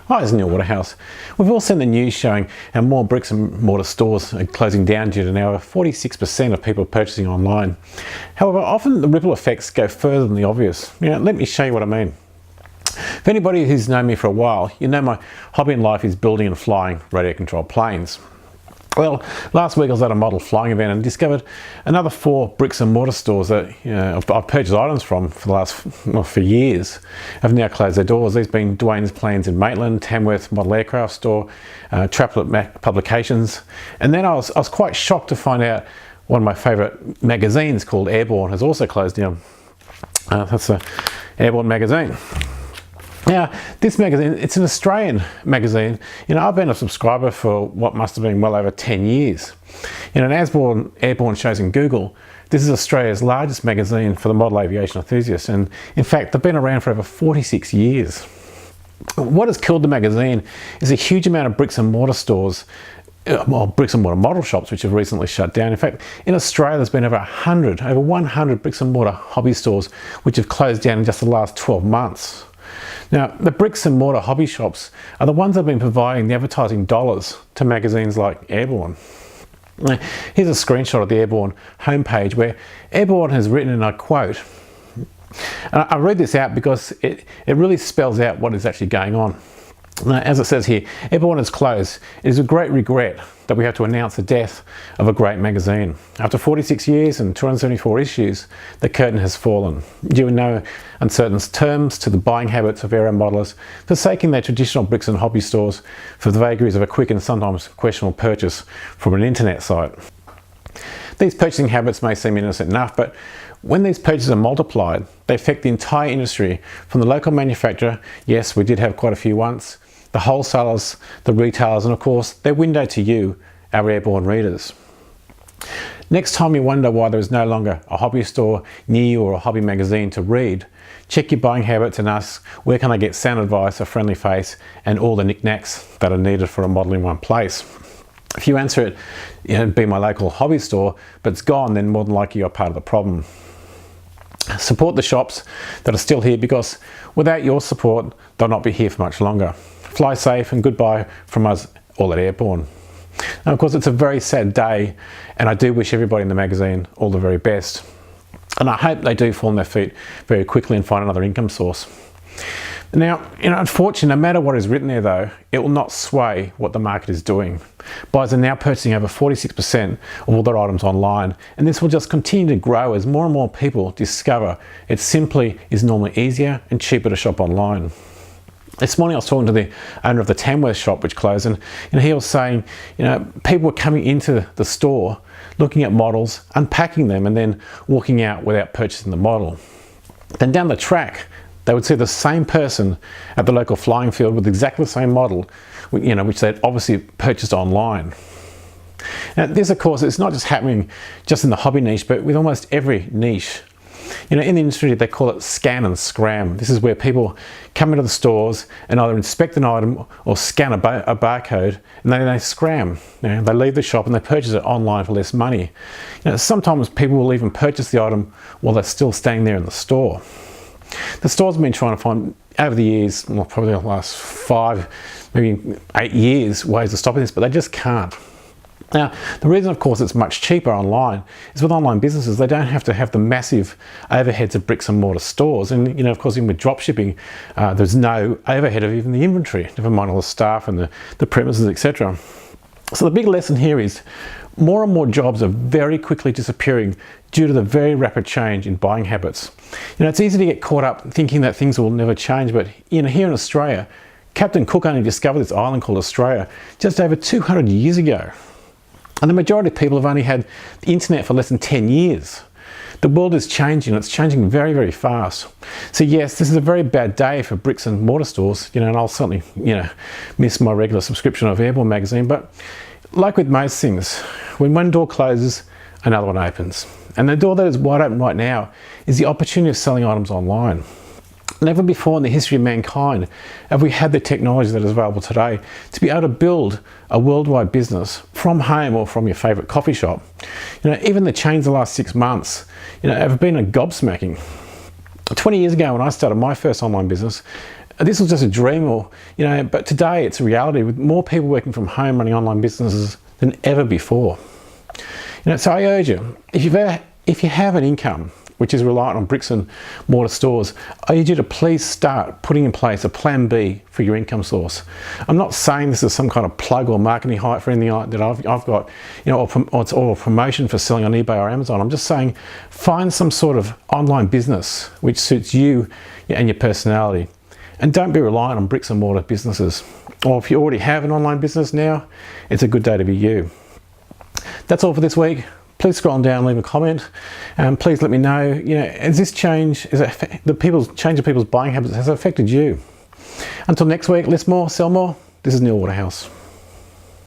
Hi, it's Neil Waterhouse. We've all seen the news showing how more bricks and mortar stores are closing down due to now 46% of people purchasing online. However, often the ripple effects go further than the obvious. Let me show you what I mean. For anybody who's known me for a while, you know my hobby in life is building and flying radio-controlled planes. Well, last week I was at a model flying event and discovered another 4 bricks and mortar stores that I've purchased items from for years have now closed their doors. These being Dwayne's Planes in Maitland, Tamworth Model Aircraft Store, Traplet Publications, and then I was quite shocked to find out one of my favourite magazines called Airborne has also closed down. That's the Airborne magazine. Now, this magazine, it's an Australian magazine. I've been a subscriber for what must have been well over 10 years. And as Airborne shows in Google, this is Australia's largest magazine for the model aviation enthusiast. And in fact, they've been around for over 46 years. What has killed the magazine is a huge amount of bricks and mortar stores, bricks and mortar model shops, which have recently shut down. In fact, in Australia, there's been over 100 bricks and mortar hobby stores, which have closed down in just the last 12 months. Now, the bricks and mortar hobby shops are the ones that have been providing the advertising dollars to magazines like Airborne. Now, here's a screenshot of the Airborne homepage where Airborne has written, and I quote, and I read this out because it really spells out what is actually going on. Now, as it says here, Airborne is closed. It is a great regret that we have to announce the death of a great magazine. After 46 years and 274 issues, the curtain has fallen. Due in no uncertain terms to the buying habits of aero modelers, forsaking their traditional bricks and hobby stores for the vagaries of a quick and sometimes questionable purchase from an internet site. These purchasing habits may seem innocent enough, but when these purchases are multiplied, they affect the entire industry, from the local manufacturer, yes, we did have quite a few once, the wholesalers, the retailers, and of course, their window to you, our Airborne readers. Next time you wonder why there is no longer a hobby store near you or a hobby magazine to read, check your buying habits and ask, where can I get sound advice, a friendly face, and all the knickknacks that are needed for a model in one place? If you answer it, it'd be my local hobby store, but it's gone, then more than likely you're part of the problem. Support the shops that are still here, because without your support, they'll not be here for much longer. Fly safe and goodbye from us all at Airborne. And of course, it's a very sad day, and I do wish everybody in the magazine all the very best. And I hope they do fall on their feet very quickly and find another income source. Now, unfortunately, no matter what is written there though, it will not sway what the market is doing. Buyers are now purchasing over 46% of all their items online, and this will just continue to grow as more and more people discover it simply is normally easier and cheaper to shop online. This morning I was talking to the owner of the Tamworth shop which closed, and he was saying, people were coming into the store, looking at models, unpacking them, and then walking out without purchasing the model. Then down the track, they would see the same person at the local flying field with exactly the same model, which they'd obviously purchased online. Now, this, of course, is not just happening just in the hobby niche, but with almost every niche. In the industry, they call it scan and scram. This is where people come into the stores and either inspect an item or scan a barcode, and then they scram. They leave the shop and they purchase it online for less money. Sometimes people will even purchase the item while they're still staying there in the store. The stores have been trying to find, over the years, probably the last 5, maybe 8 years, ways of stopping this, but they just can't. Now, the reason, of course, it's much cheaper online is with online businesses, they don't have to have the massive overheads of bricks and mortar stores. And, of course, even with drop shipping, there's no overhead of even the inventory, never mind all the staff and the premises, etc. So the big lesson here is more and more jobs are very quickly disappearing due to the very rapid change in buying habits. It's easy to get caught up thinking that things will never change, but here in Australia, Captain Cook only discovered this island called Australia just over 200 years ago. And the majority of people have only had the internet for less than 10 years. The world is changing, it's changing very, very fast. So yes, this is a very bad day for bricks and mortar stores, and I'll certainly, miss my regular subscription of Airborne magazine, but like with most things, when one door closes, another one opens. And the door that is wide open right now is the opportunity of selling items online. Never before in the history of mankind have we had the technology that is available today to be able to build a worldwide business from home or from your favourite coffee shop. Even the change the last 6 months, have been a gobsmacking. 20 years ago when I started my first online business, this was just a dream, or but today it's a reality with more people working from home running online businesses than ever before. So I urge you, if you have an income which is reliant on bricks and mortar stores, I urge you to please start putting in place a plan B for your income source. I'm not saying this is some kind of plug or marketing hype for anything like that I've got, or a promotion for selling on eBay or Amazon. I'm just saying find some sort of online business which suits you and your personality. And don't be reliant on bricks and mortar businesses. Or if you already have an online business now, it's a good day to be you. That's all for this week. Please scroll on down, leave a comment, and please let me know, has this change, the change of people's buying habits, has it affected you? Until next week, list more, sell more. This is Waterhouse.